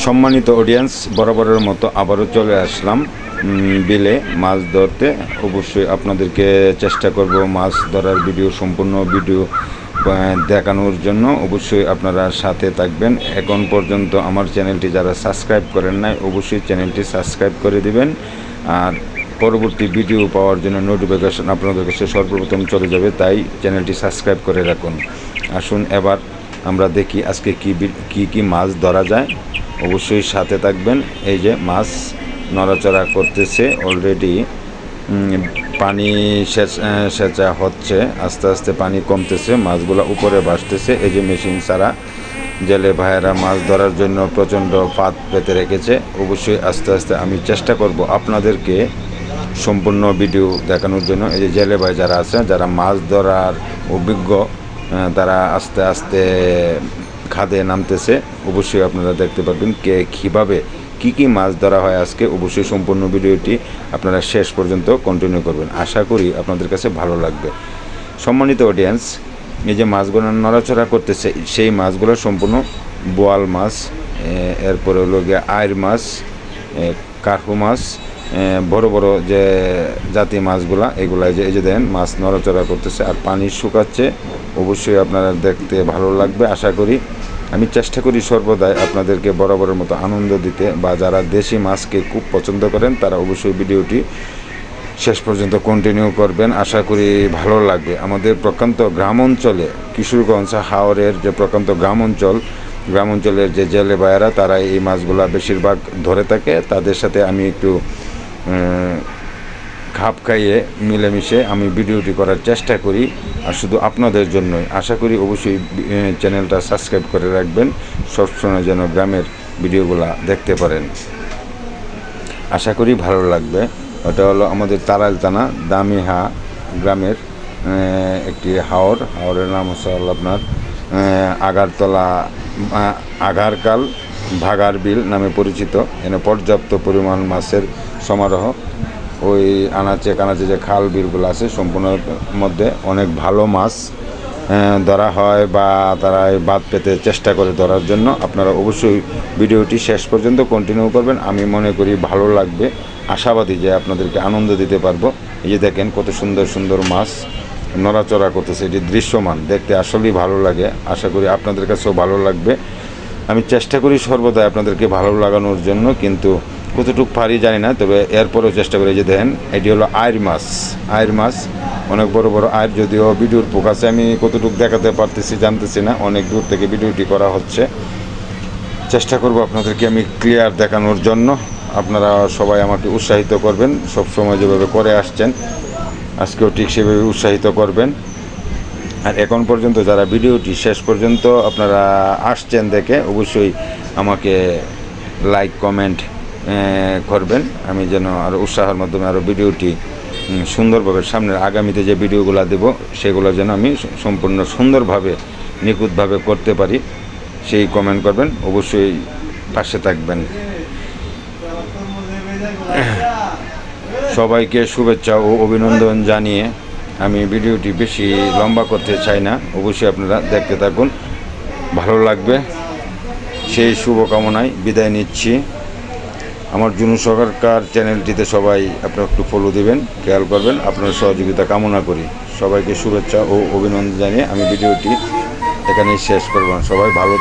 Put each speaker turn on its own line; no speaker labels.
সম্মানিত অডিয়েন্স, বরাবরের মতো আবারও চলে আসলাম বিলে মাছ ধরতে। অবশ্যই আপনাদেরকে চেষ্টা করব মাছ ধরার সম্পূর্ণ ভিডিও দেখানোর জন্য। অবশ্যই আপনারা সাথে থাকবেন। এখন পর্যন্ত আমার চ্যানেলটি যারা সাবস্ক্রাইব করেন নাই, অবশ্যই চ্যানেলটি সাবস্ক্রাইব করে দিবেন। আর পরবর্তী ভিডিও পাওয়ার জন্য নোটিফিকেশন আপনাদের কাছে সর্বপ্রথম চলে যাবে, তাই চ্যানেলটি সাবস্ক্রাইব করে রাখুন। আসুন এবার আমরা দেখি আজকে কি মাছ ধরা যায়। অবশ্যই সাথে থাকবেন। এই যে মাছ নড়াচড়া করতেছে, অলরেডি পানি সেচা হচ্ছে, আস্তে আস্তে পানি কমতেছে, মাছগুলো উপরে ভাসতেছে। এই যে মেশিন ছাড়া জেলে ভাইয়েরা মাছ ধরার জন্য প্রচণ্ড ফাঁদ পেতে রেখেছে। অবশ্যই আস্তে আস্তে আমি চেষ্টা করব আপনাদেরকে সম্পূর্ণ ভিডিও দেখানোর জন্য। এই যে জেলে ভাই যারা আছে, যারা মাছ ধরার অভিজ্ঞ, তারা আস্তে আস্তে খাদে নামতেছে। অবশ্যই আপনারা দেখতে পারবেন কীভাবে কী মাছ ধরা হয় আজকে। অবশ্যই সম্পূর্ণ ভিডিওটি আপনারা শেষ পর্যন্ত কন্টিনিউ করবেন। আশা করি আপনাদের কাছে ভালো লাগবে। সম্মানিত অডিয়েন্স, এই যে মাছগুলো নড়াচড়া করতেছে, সেই মাছগুলো সম্পূর্ণ বোয়াল মাছ, এরপরে হলো গিয়ে আইর মাছ, কার্পু মাছ, বড় বড় যে জাতি মাছগুলা, এগুলা এই যে দেন মাছ নড়াচড়া করতেছে আর পানি শুকাচ্ছে। অবশ্যই আপনারা দেখতে ভালো লাগবে আশা করি। আমি চেষ্টা করি সর্বদাই আপনাদেরকে বরাবরের মতো আনন্দ দিতে, বা যারা দেশি মাছকে খুব পছন্দ করেন তারা অবশ্যই ভিডিওটি শেষ পর্যন্ত কন্টিনিউ করবেন। আশা করি ভালো লাগবে। আমাদের প্রত্যন্ত গ্রাম অঞ্চলে, কিশোরগঞ্জ হাওরের যে প্রত্যন্ত গ্রাম অঞ্চলের যে জেলে ভাইয়েরা, তারা এই মাছগুলা বেশিরভাগ ধরে থাকে। তাদের সাথে আমি একটু খাপ খাইয়ে মিলেমিশে আমি ভিডিওটি করার চেষ্টা করি, আর শুধু আপনাদের জন্যই। আশা করি অবশ্যই চ্যানেলটা সাবস্ক্রাইব করে রাখবেন, সবসময় যেন গ্রামের ভিডিওগুলো দেখতে পারেন। আশা করি ভালো লাগবে। ওটা হলো আমাদের তারাইল থানা দামিহা গ্রামের একটি হাওরের নাম হচ্ছে আপনার আগারতলা, আগারকাল ভাগার বিল নামে পরিচিত। এখানে পর্যাপ্ত পরিমাণ মাছের সমারোহ। ওই আনাচে কানাচে যে খাল বিলগুলো আছে, সম্পূর্ণ মধ্যে অনেক ভালো মাছ ধরা হয়, বা তারা বাদ পেতে চেষ্টা করে ধরার জন্য। আপনারা অবশ্যই ভিডিওটি শেষ পর্যন্ত কন্টিনিউ করবেন। আমি মনে করি ভালো লাগবে, আশাবাদী যে আপনাদেরকে আনন্দ দিতে পারবো। এই যে দেখেন কত সুন্দর সুন্দর মাছ নড়াচড়া করতেছে, এটি দৃশ্যমান দেখতে আসলেই ভালো লাগে। আশা করি আপনাদের কাছেও ভালো লাগবে। আমি চেষ্টা করি সর্বদাই আপনাদেরকে ভালো লাগানোর জন্য, কিন্তু কতটুকু পারি জানি না, তবে এরপরেও চেষ্টা করি। যে দেখেন এটি হলো আইর মাছ, অনেক বড় বড় আইর, যদিও ভিডিওর ফোকাসে আমি কতটুকু দেখাতে পারতেছি জানতেছি না, অনেক দূর থেকে ভিডিওটি করা হচ্ছে। চেষ্টা করব আপনাদেরকে আমি ক্লিয়ার দেখানোর জন্য। আপনারা সবাই আমাকে উৎসাহিত করবেন, সবসময় যেভাবে করে আসছেন আজকেও ঠিক সেভাবে উৎসাহিত করবেন। আর এখন পর্যন্ত যারা ভিডিওটি শেষ পর্যন্ত আপনারা আসছেন দেখে, অবশ্যই আমাকে লাইক কমেন্ট করবেন, আমি যেন আরও উৎসাহের মাধ্যমে আরও ভিডিওটি সুন্দরভাবে সামনের আগামীতে যে ভিডিওগুলো দেব সেগুলো যেন আমি সম্পূর্ণ সুন্দরভাবে নিখুঁতভাবে করতে পারি, সেই কমেন্ট করবেন। অবশ্যই পাশে থাকবেন। সবাইকে শুভেচ্ছা ও অভিনন্দন জানিয়ে আমি ভিডিওটি বেশি লম্বা করতে চাই না। অবশ্যই আপনারা দেখতে থাকুন, ভালো লাগবে সেই শুভকামনায় বিদায় নিচ্ছি। আমার জুনু সরকার চ্যানেলটিতে সবাই আপনারা একটু ফলো দিবেন, খেয়াল করবেন। আপনার সহযোগিতা কামনা করি। সবাইকে শুভেচ্ছা ও অভিনন্দন জানিয়ে আমি ভিডিওটি এখানেই শেষ করব। সবাই ভালো